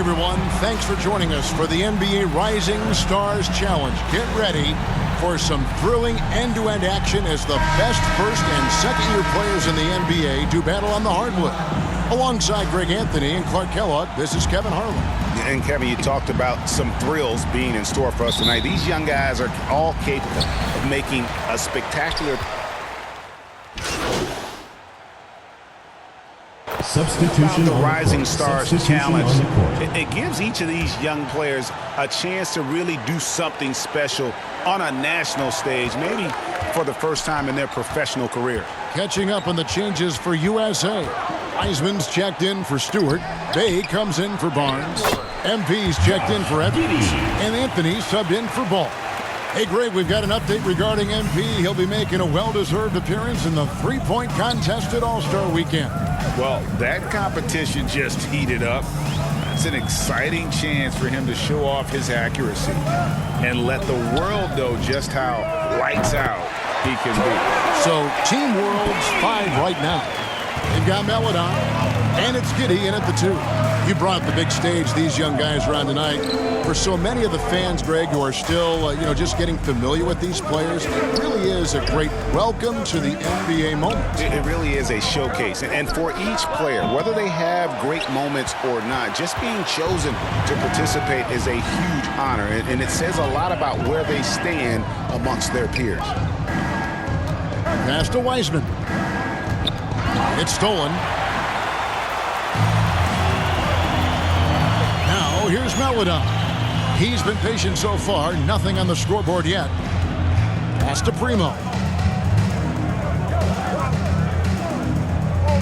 everyone. Thanks for joining us for the NBA Rising Stars Challenge. Get ready for some thrilling end-to-end action as the best first and second-year players in the NBA do battle on the hardwood. Alongside Greg Anthony and Clark Kellogg, this is Kevin Harlan. And Kevin, you talked about some thrills being in store for us tonight. These young guys are all capable of making a spectacular substitution. The Rising Stars Challenge. It gives each of these young players a chance to really do something special on a national stage, maybe for the first time in their professional career. Catching up on the changes for USA. Wiseman's checked in for Stewart. Bay comes in for Barnes. MP's checked in for Evans. And Anthony subbed in for Ball. Hey, Greg, we've got an update regarding MP. He'll be making a well-deserved appearance in the three-point contest at All-Star Weekend. Well, that competition just heated up. It's an exciting chance for him to show off his accuracy and let the world know just how lights out he can be. So, Team World's 5 right now. They've got Melodon, and it's Giddy in at the 2. You brought up the big stage these young guys are on tonight. For so many of the fans, Greg, who are still, just getting familiar with these players, it really is a great welcome to the NBA moment. It really is a showcase. And for each player, whether they have great moments or not, just being chosen to participate is a huge honor. And it says a lot about where they stand amongst their peers. Pass to Wiseman. It's stolen. Now here's Melodon. He's been patient so far. Nothing on the scoreboard yet. Pass to Primo.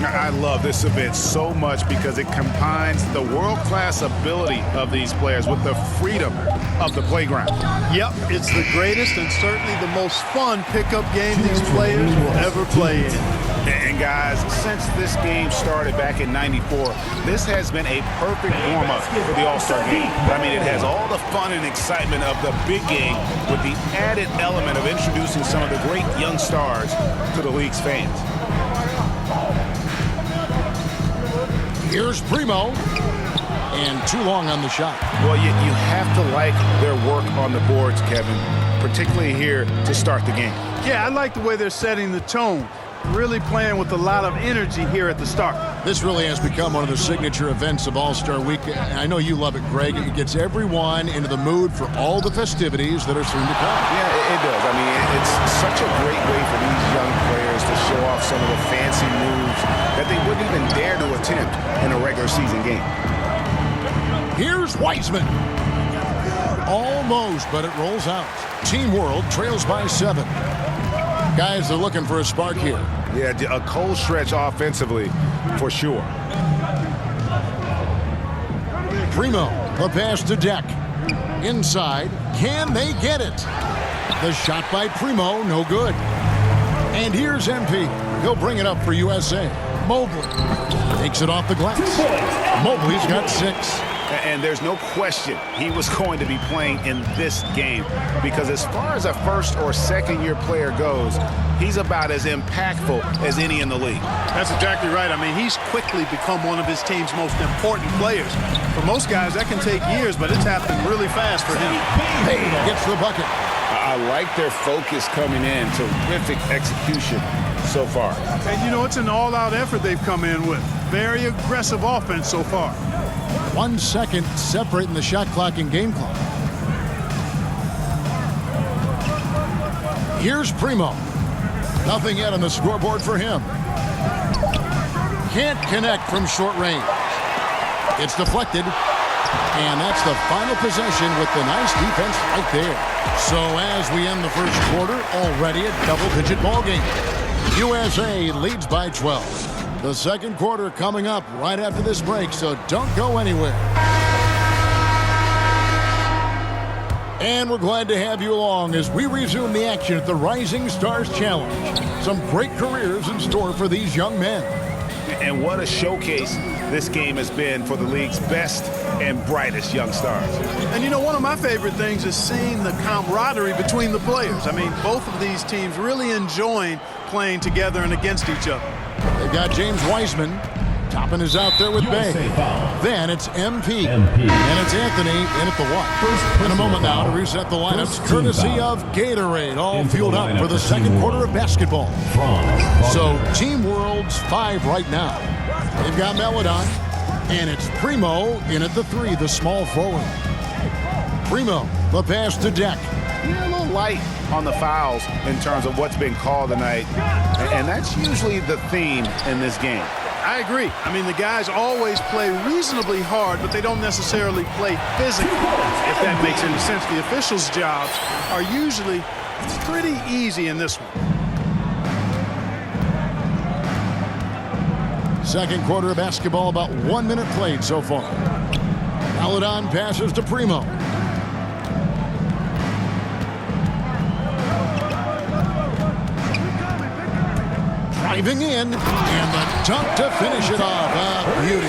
I love this event so much because it combines the world-class ability of these players with the freedom of the playground. Yep, it's the greatest and certainly the most fun pickup game these players will ever play in. And guys, since this game started back in '94, this has been a perfect warm-up for the All-Star game. I mean, it has all the fun and excitement of the big game with the added element of introducing some of the great young stars to the league's fans. Here's Primo. And too long on the shot. Well, you have to like their work on the boards, Kevin, particularly here to start the game. Yeah, I like the way they're setting the tone. Really playing with a lot of energy here at the start. This really has become one of the signature events of All-Star Week. I know you love it, Greg. It gets everyone into the mood for all the festivities that are soon to come. Yeah, it does. I mean, it's such a great way for these young players to show off some of the fancy moves that they wouldn't even dare to attempt in a regular season game. Here's Wiseman. Almost, but it rolls out. Team World trails by 7. Guys, they're looking for a spark here. Yeah, a cold stretch offensively, for sure. Primo, the pass to Deck. Inside, can they get it? The shot by Primo, no good. And here's MP. He'll bring it up for USA. Mobley takes it off the glass. Mobley's got 6. And there's no question he was going to be playing in this game because as far as a first or second year player goes, he's about as impactful as any in the league. That's exactly right. I mean, he's quickly become one of his team's most important players. For most guys, that can take years, but it's happened really fast for him. Hey, gets the bucket. I like their focus coming in. Terrific execution so far. And, it's an all-out effort they've come in with. Very aggressive offense so far. 1 second separating the shot clock and game clock. Here's Primo. Nothing yet on the scoreboard for him. Can't connect from short range. It's deflected. And that's the final possession with the nice defense right there. So as we end the first quarter, already a double-digit ball game. USA leads by 12. The second quarter coming up right after this break, so don't go anywhere. And we're glad to have you along as we resume the action at the Rising Stars Challenge. Some great careers in store for these young men. And what a showcase this game has been for the league's best and brightest young stars. And one of my favorite things is seeing the camaraderie between the players. I mean, both of these teams really enjoying playing together and against each other. They've got James Wiseman. Toppin is out there with Bay. Then it's MP. And it's Anthony in at the one. In a moment now to reset the lineups, courtesy of Gatorade. All fueled up for the second quarter of basketball. So Team World's 5 right now. They've got Melodon. And it's Primo in at the 3, the small forward. Primo, the pass to Deck. Yeah, a little light on the fouls in terms of what's been called tonight. And that's usually the theme in this game. I agree. I mean, the guys always play reasonably hard, but they don't necessarily play physically, if that makes any sense. The officials' jobs are usually pretty easy in this one. Second quarter of basketball, about 1 minute played so far. Melodon passes to Primo. Driving in, and the dunk to finish it off. A beauty.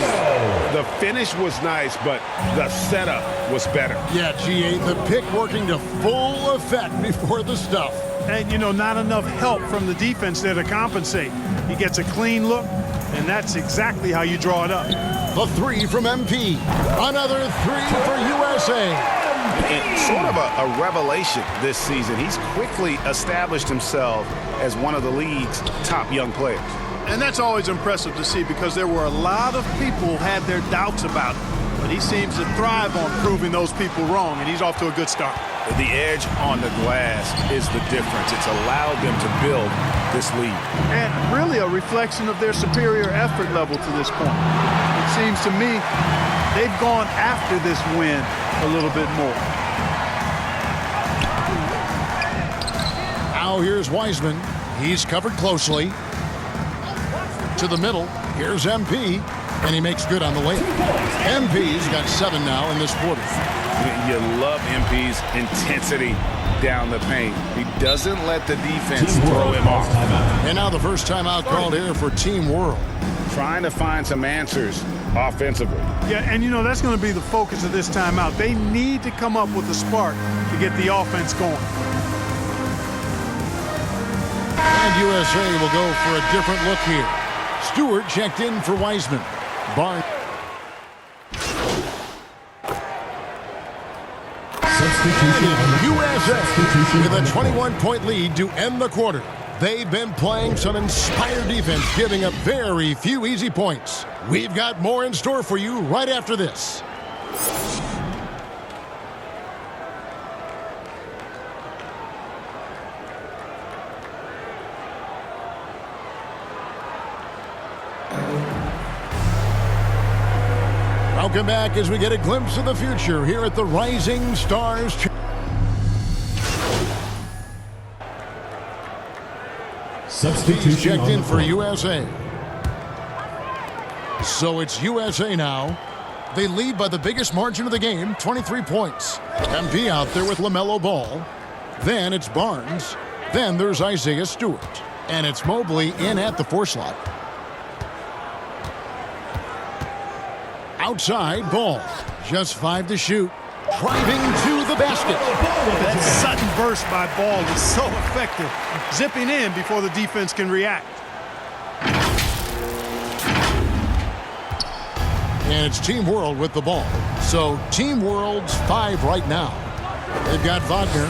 The finish was nice, but the setup was better. Yeah, G8, the pick working to full effect before the stuff. And, you know, not enough help from the defense there to compensate. He gets a clean look, and that's exactly how you draw it up. The 3 from MP. Another 3 for USA. It's sort of a revelation this season. He's quickly established himself as one of the league's top young players. And that's always impressive to see because there were a lot of people who had their doubts about him. But he seems to thrive on proving those people wrong, and he's off to a good start. The edge on the glass is the difference. It's allowed them to build this lead. And really a reflection of their superior effort level to this point. It seems to me they've gone after this win a little bit more. Now here's Wiseman. He's covered closely. To the middle. Here's MP. And he makes good on the layup. MP's got 7 now in this quarter. You love MP's intensity down the paint. He doesn't let the defense throw him off. And now the first timeout called here for Team World. Trying to find some answers offensively. Yeah, and you know, that's going to be the focus of this timeout. They need to come up with a spark to get the offense going. And USA will go for a different look here. Stewart checked in for Wiseman. Barnes. USA with a 21-point lead to end the quarter. They've been playing some inspired defense, giving up very few easy points. We've got more in store for you right after this. Welcome back as we get a glimpse of the future here at the Rising Stars. Substitution checked in for USA. So it's USA now. They lead by the biggest margin of the game, 23 points. MP out there with LaMelo Ball. Then it's Barnes. Then there's Isaiah Stewart. And it's Mobley in at the 4 slot. Outside, Ball. Just 5 to shoot. Driving to the basket. That sudden burst by Ball is so effective. Zipping in before the defense can react. And it's Team World with the ball. So Team World's 5 right now. They've got Wagner.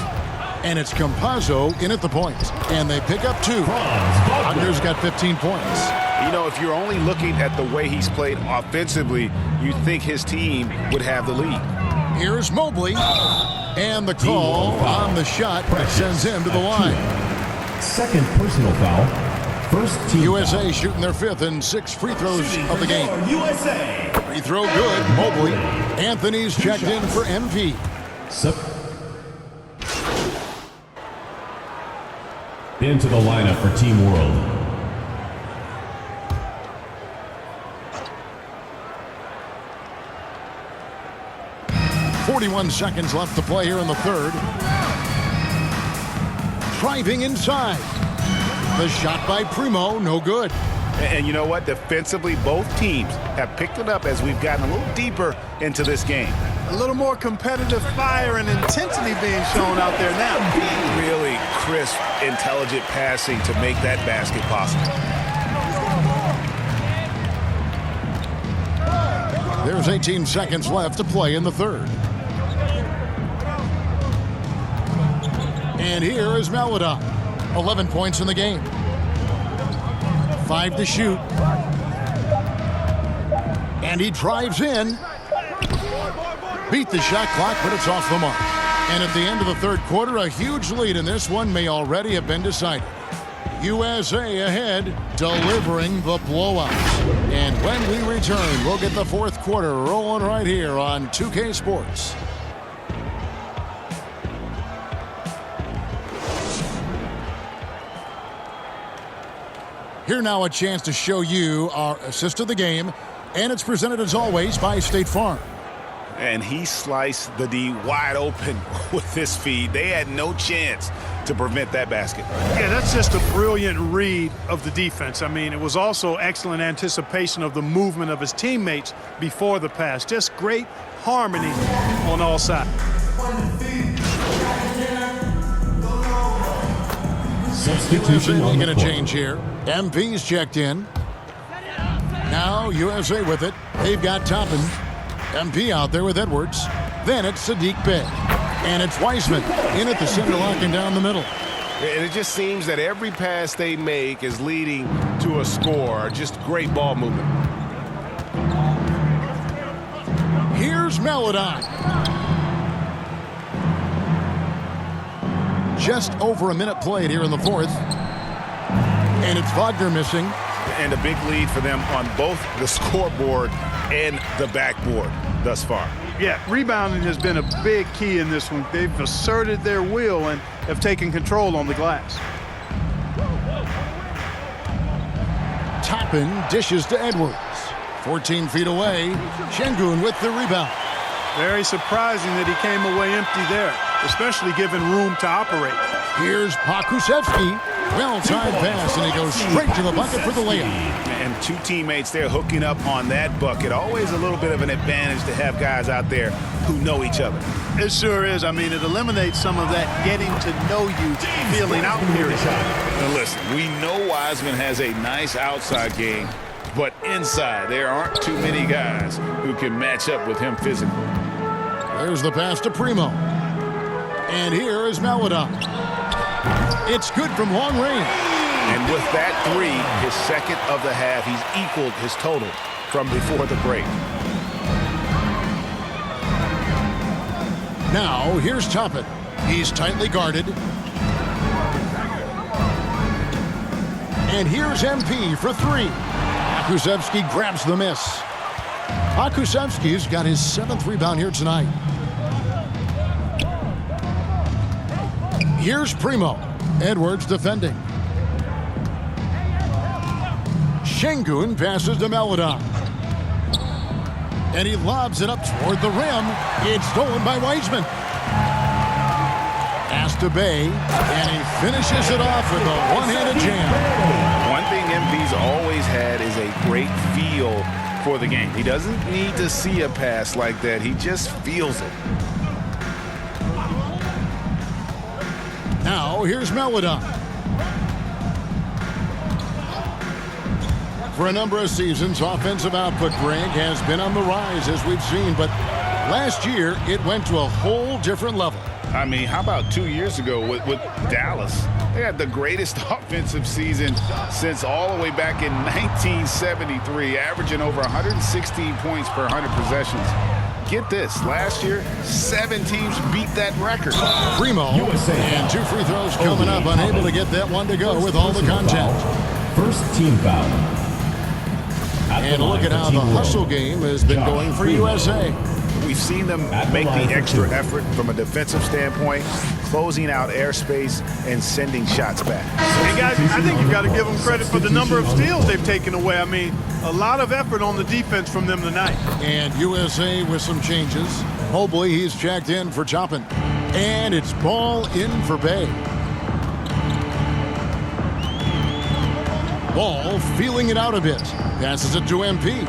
And it's Campazzo in at the point. And they pick up 2. Wagner's got 15 points. You know, if you're only looking at the way he's played offensively, you think his team would have the lead. Here's Mobley. And the call on the shot sends him to the line. Second personal foul. First team USA foul. shooting their 5th and 6th free throws of the game. USA. Free throw good. Mobley. Anthony's checked in for MP. Into the lineup for Team World. 41 seconds left to play here in the third. Driving inside. The shot by Primo, no good. And you know what? Defensively, both teams have picked it up as we've gotten a little deeper into this game. A little more competitive fire and intensity being shown out there now. Really crisp, intelligent passing to make that basket possible. There's 18 seconds left to play in the third. And here is Maladon. 11 points in the game. 5 to shoot. And he drives in. Beat the shot clock, but it's off the mark. And at the end of the third quarter, a huge lead in this one may already have been decided. USA ahead, delivering the blowout. And when we return, we'll get the fourth quarter rolling right here on 2K Sports. Here now a chance to show you our assist of the game, and it's presented as always by State Farm. And he sliced the D wide open with this feed. They had no chance to prevent that basket. Yeah, that's just a brilliant read of the defense. I mean, it was also excellent anticipation of the movement of his teammates before the pass. Just great harmony on all sides. Substitution on Making the a change here. MP's checked in. Now USA with it. They've got Toppin. MP out there with Edwards. Then it's Sadiq Bey. And it's Wiseman in at the center, locking down the middle. And it just seems that every pass they make is leading to a score. Just great ball movement. Here's Maladon. Just over a minute played here in the fourth. And it's Wagner missing. And a big lead for them on both the scoreboard and the backboard thus far. Yeah, rebounding has been a big key in this one. They've asserted their will and have taken control on the glass. Toppin dishes to Edwards. 14 feet away. Şengün with the rebound. Very surprising that he came away empty there, especially given room to operate. Here's Pokusevski. Well-timed pass, and he goes straight to the bucket for the layup. And two teammates there hooking up on that bucket. Always a little bit of an advantage to have guys out there who know each other. It sure is. I mean, it eliminates some of that getting to know you feeling out period. Now listen, we know Wiseman has a nice outside game, but inside there aren't too many guys who can match up with him physically. There's the pass to Primo. And here is Maladon. It's good from long range. And with that three, his second of the half, he's equaled his total from before the break. Now, here's Toppin. He's tightly guarded. And here's MP for three. Pokusevski grabs the miss. Pokusevski's got his 7th rebound here tonight. Here's Primo. Edwards defending. Şengün passes to Maladon. And he lobs it up toward the rim. It's stolen by Wiseman. Pass to Bey, and he finishes it off with a one-handed jam. One thing MP's always had is a great feel for the game. He doesn't need to see a pass like that. He just feels it. Now, here's Maladon. For a number of seasons, offensive output, Greg, has been on the rise, as we've seen. But last year, it went to a whole different level. I mean, how about 2 years ago with Dallas? They had the greatest offensive season since all the way back in 1973, averaging over 116 points per 100 possessions. Get this, last year, 7 teams beat that record. Primo, and 2 free throws coming up, unable to get that one to go with all the contact. First team foul. And look at how the hustle game has been going for USA. We've seen them make the extra effort from a defensive standpoint, closing out airspace and sending shots back. Hey guys, I think you've got to give them credit for the number of steals they've taken away. I mean, a lot of effort on the defense from them tonight. And USA with some changes. Mobley, he's checked in for Toppin. And it's ball in for Bey. Ball feeling it out a bit. Passes it to MP.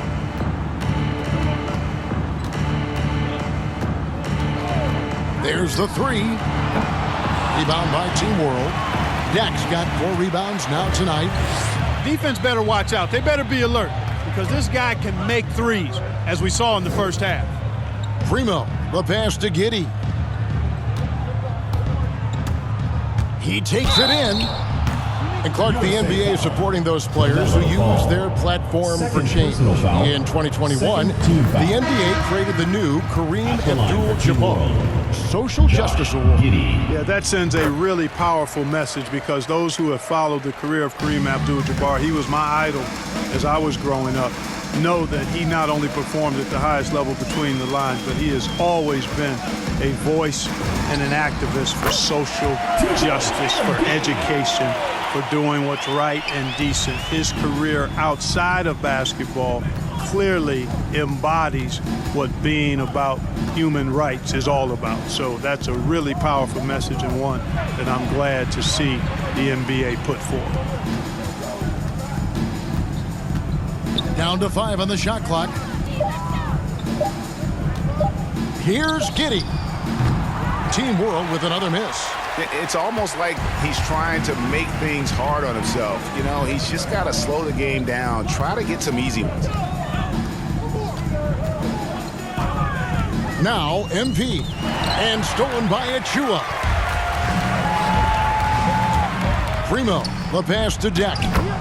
There's the three. Rebound by Team World. Dak's got 4 rebounds now tonight. Defense better watch out. They better be alert because this guy can make threes. as we saw in the first half. Primo, the pass to Giddey. He takes it in. And Clark, the NBA is supporting those players who use their platform for change. In 2021, the NBA created the new Kareem Abdul-Jabbar Social Justice Award. Yeah, that sends a really powerful message because those who have followed the career of Kareem Abdul-Jabbar, he was my idol as I was growing up, know that he not only performed at the highest level between the lines, but he has always been a voice and an activist for social justice, for education, for doing what's right and decent. His career outside of basketball clearly embodies what being about human rights is all about. So that's a really powerful message and one that I'm glad to see the NBA put forward. Down to 5 on the shot clock. Here's Giddey. Team World with another miss. It's almost like he's trying to make things hard on himself. You know, he's just got to slow the game down, try to get some easy ones. Now MP, and stolen by Achua. Primo, the pass to Deck.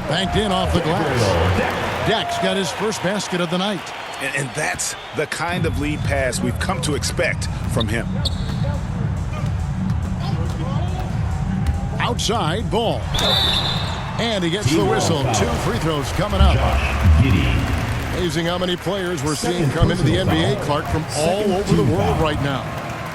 Banked in off the glass. Deck's got his first basket of the night. And that's the kind of lead pass we've come to expect from him. Outside ball. And he gets the whistle. 2 free throws coming up. Amazing how many players we're seeing come into the NBA, Clark, from all over the world right now.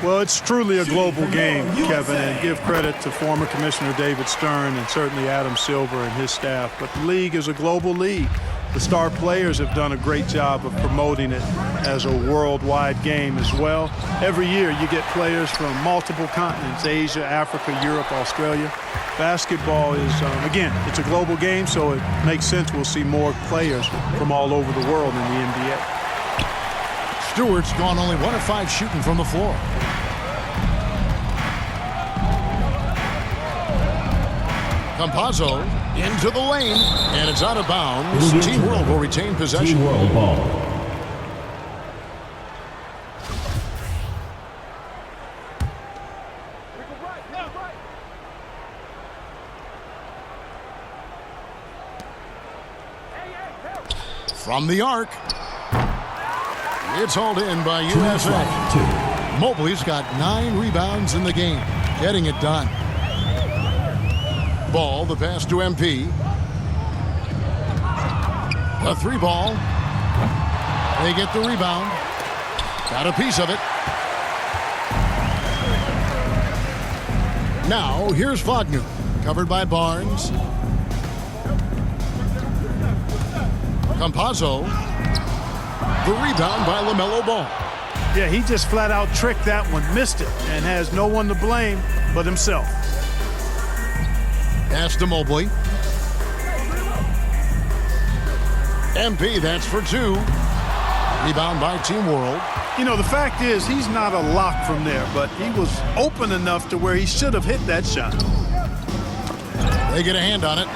Well, it's truly a global game, Kevin, and give credit to former Commissioner David Stern and certainly Adam Silver and his staff. But the league is a global league. The star players have done a great job of promoting it as a worldwide game as well. Every year you get players from multiple continents, Asia, Africa, Europe, Australia. Basketball is, again, it's a global game, so it makes sense we'll see more players from all over the world in the NBA. Stewart's gone only 1 of 5 shooting from the floor. Campazzo into the lane, and it's out of bounds. Team World will retain possession. Team World ball. From the arc. It's hauled in by USA. Mobley's got 9 rebounds in the game, getting it done. Ball, the pass to MP. A 3 ball. They get the rebound. Got a piece of it. Now, here's Wagner. Covered by Barnes. Campazzo. The rebound by LaMelo Ball. Yeah, he just flat out tricked that one, missed it, and has no one to blame but himself. Pass to Mobley. MP, that's for 2. Rebound by Team World. You know, the fact is he's not a lock from there, but he was open enough to where he should have hit that shot. They get a hand on it.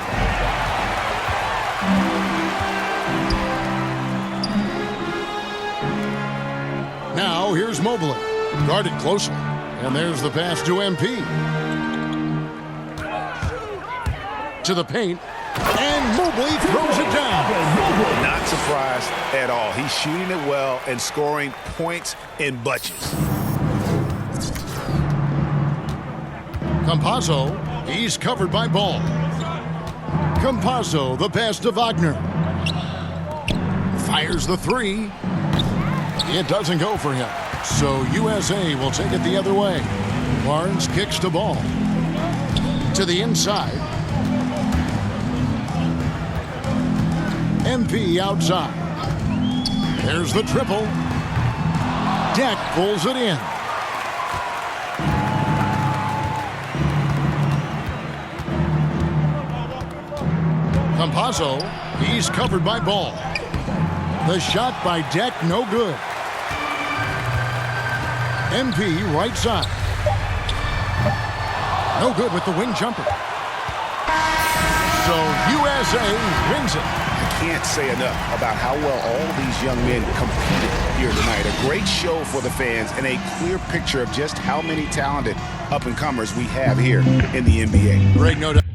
Now here's Mobley. Guarded closely. And there's the pass to MP. To the paint. And Mobley throws it down. Not surprised at all. He's shooting it well and scoring points in bunches. Campazzo, he's covered by Ball. Campazzo, the pass to Wagner. Fires the 3. It doesn't go for him. So USA will take it the other way. Barnes kicks the ball. To the inside. MP outside. There's the triple. Deck pulls it in. Campazzo, he's covered by Ball. The shot by Deck, no good. MP right side. No good with the wing jumper. So USA wins it. I can't say enough about how well all these young men competed here tonight. A great show for the fans and a clear picture of just how many talented up-and-comers we have here in the NBA. Greg, no doubt.